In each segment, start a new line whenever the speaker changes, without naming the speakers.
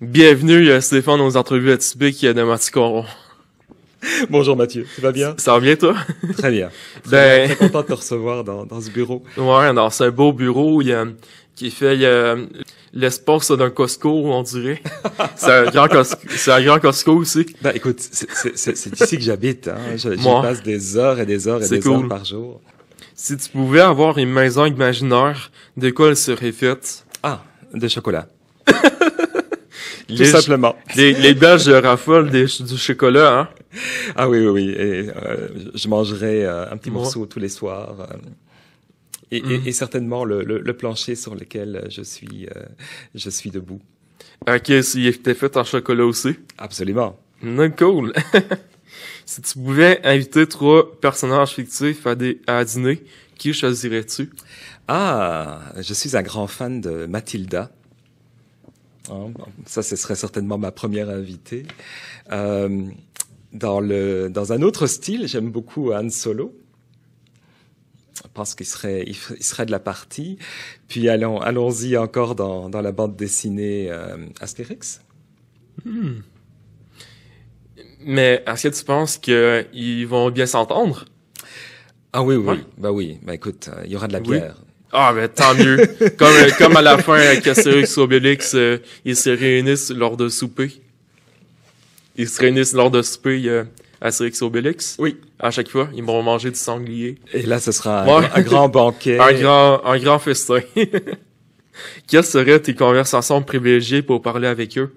Bienvenue, Stéphane, aux entrevues atypiques de Mathieu Caron.
Bonjour Mathieu, tu vas bien?
Ça va bien, toi?
Très bien. Très content de te recevoir dans ce bureau.
Ouais, alors c'est un beau bureau qui fait l'espace d'un Costco, on dirait. C'est un grand Costco aussi.
Ben écoute, c'est ici que j'habite. Hein. J'y passe des heures et des heures et des heures par jour.
Si tu pouvais avoir une maison imaginaire, de quoi elle serait faite?
Ah, de chocolat. Tout simplement.
Les Belges raffolent du chocolat, hein?
Ah oui. Et, je mangerai un petit morceau tous les soirs. Et certainement le plancher sur lequel je suis debout.
Ok, s'il était fait en chocolat aussi?
Absolument.
Cool. Si tu pouvais inviter 3 personnages fictifs à dîner, qui choisirais-tu?
Ah, je suis un grand fan de Mathilda. Ça, ce serait certainement ma première invitée. Dans un autre style, j'aime beaucoup Han Solo. Je pense qu'il serait de la partie. Puis allons-y encore dans la bande dessinée Astérix.
Mais est-ce que tu penses qu'ils vont bien s'entendre?
Ah oui.
Ouais.
Oui. Écoute, il y aura de la bière.
Ah, ben tant mieux. Comme à la fin avec Astérix et Obélix, ils se réunissent lors de souper. Astérix et Obélix.
Oui.
À chaque fois, ils vont manger du sanglier.
Et là, ce sera un grand banquet.
Un grand festin. Quelles seraient tes conversations privilégiées pour parler avec eux?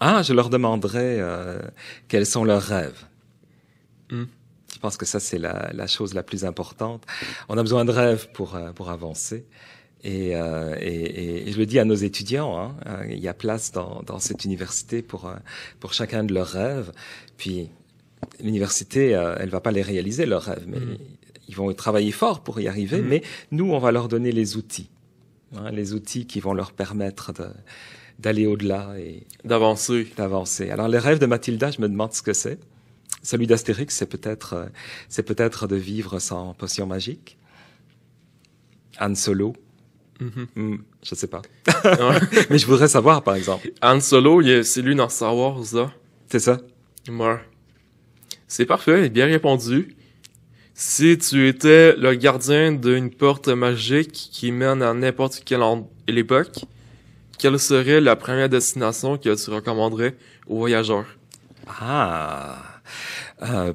Ah, je leur demanderais quels sont leurs rêves. Je pense que ça, c'est la chose la plus importante. On a besoin de rêves pour avancer. Et je le dis à nos étudiants, il y a place dans cette université pour chacun de leurs rêves. Puis l'université, elle va pas les réaliser leurs rêves, mais ils vont travailler fort pour y arriver. Mais nous, on va leur donner les outils, les outils qui vont leur permettre d'aller au-delà et
d'avancer.
Alors les rêves de Mathilda, je me demande ce que c'est. Celui d'Astérix, c'est peut-être de vivre sans potion magique. Han Solo. Je sais pas. Mais je voudrais savoir, par exemple.
Han Solo, c'est lui dans Star Wars, là.
C'est ça?
Ouais. C'est parfait, bien répondu. Si tu étais le gardien d'une porte magique qui mène à n'importe quelle époque, quelle serait la première destination que tu recommanderais aux voyageurs?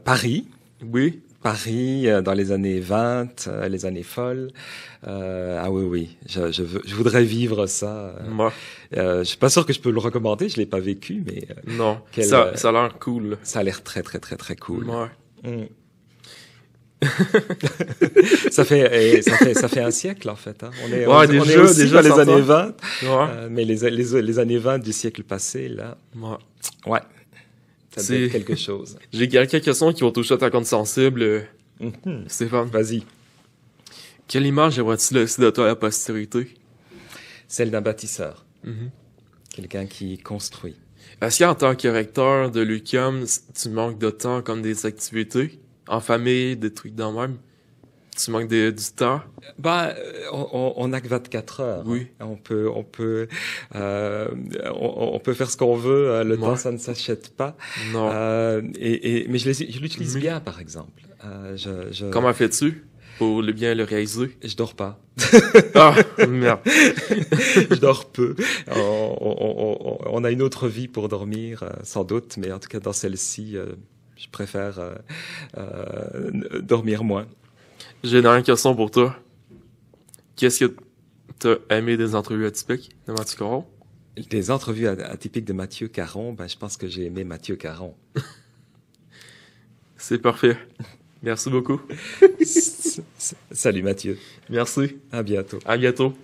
Paris.
Oui.
Paris, dans les années 20, les années folles. Oui. Je voudrais vivre ça.
Moi.
Je suis pas sûr que je peux le recommander, je l'ai pas vécu, mais...
non, ça a l'air cool.
Ça a l'air très, très, très, très cool.
Ouais.
Ça fait un siècle, en fait. Hein. On est aussi
déjà
dans les années 20.
Ouais.
Mais les années 20 du siècle passé, là... Ouais. Ça doit être quelque chose.
J'ai quelques questions qui vont toucher à ta compte sensible. Stéphane.
Vas-y.
Quelle image aimerais-tu laisser de toi à la postérité?
Celle d'un bâtisseur. Quelqu'un qui construit.
Est-ce qu'en tant que recteur de l'UQAM, tu manques de temps comme des activités? En famille, des trucs dans le même? Tu manques du temps?
On n'a que 24 heures.
Oui.
On peut faire ce qu'on veut. Le temps, ça ne s'achète pas.
Non.
Mais je l'utilise bien, par exemple.
Comment fais-tu pour bien le réaliser?
Je dors pas.
Ah, merde.
Je dors peu. On a une autre vie pour dormir, sans doute, mais en tout cas, dans celle-ci, je préfère dormir moins.
J'ai une dernière question pour toi. Qu'est-ce que t'as aimé des entrevues atypiques de Mathieu Caron?
Des entrevues atypiques de Mathieu Caron, je pense que j'ai aimé Mathieu Caron.
C'est parfait. Merci beaucoup.
Salut Mathieu.
Merci.
À bientôt.
À bientôt.